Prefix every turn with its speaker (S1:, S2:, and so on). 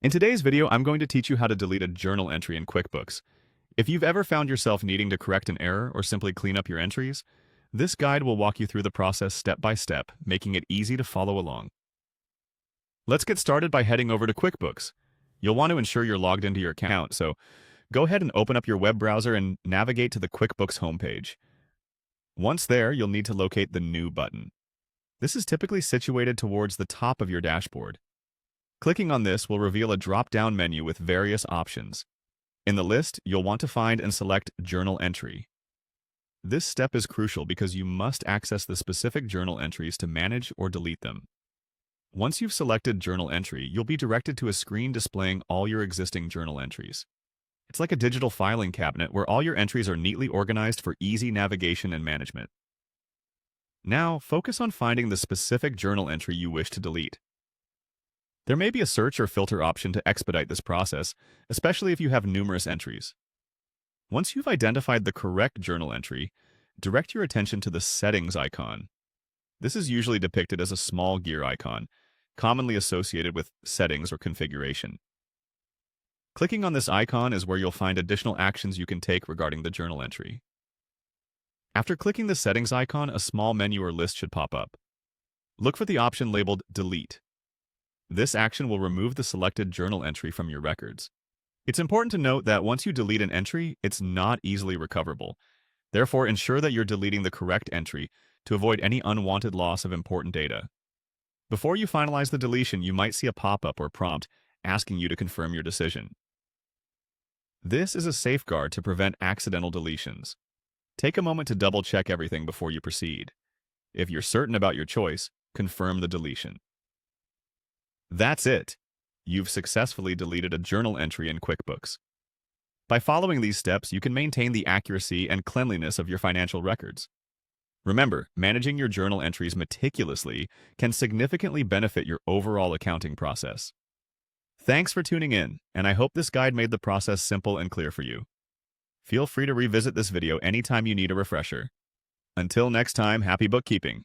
S1: In today's video, I'm going to teach you how to delete a journal entry in QuickBooks. If you've ever found yourself needing to correct an error or simply clean up your entries, this guide will walk you through the process step by step, making it easy to follow along. Let's get started by heading over to QuickBooks. You'll want to ensure you're logged into your account, so go ahead and open up your web browser and navigate to the QuickBooks homepage. Once there, you'll need to locate the New button. This is typically situated towards the top of your dashboard. Clicking on this will reveal a drop-down menu with various options. In the list, you'll want to find and select Journal Entry. This step is crucial because you must access the specific journal entries to manage or delete them. Once you've selected Journal Entry, you'll be directed to a screen displaying all your existing journal entries. It's like a digital filing cabinet where all your entries are neatly organized for easy navigation and management. Now, focus on finding the specific journal entry you wish to delete. There may be a search or filter option to expedite this process, especially if you have numerous entries. Once you've identified the correct journal entry, direct your attention to the Settings icon. This is usually depicted as a small gear icon, commonly associated with settings or configuration. Clicking on this icon is where you'll find additional actions you can take regarding the journal entry. After clicking the Settings icon, a small menu or list should pop up. Look for the option labeled Delete. This action will remove the selected journal entry from your records. It's important to note that once you delete an entry, it's not easily recoverable. Therefore, ensure that you're deleting the correct entry to avoid any unwanted loss of important data. Before you finalize the deletion, you might see a pop-up or prompt asking you to confirm your decision. This is a safeguard to prevent accidental deletions. Take a moment to double-check everything before you proceed. If you're certain about your choice, confirm the deletion. That's it. You've successfully deleted a journal entry in QuickBooks. By following these steps, you can maintain the accuracy and cleanliness of your financial records. Remember, managing your journal entries meticulously can significantly benefit your overall accounting process. Thanks for tuning in, and I hope this guide made the process simple and clear for you. Feel free to revisit this video anytime you need a refresher. Until next time, happy bookkeeping!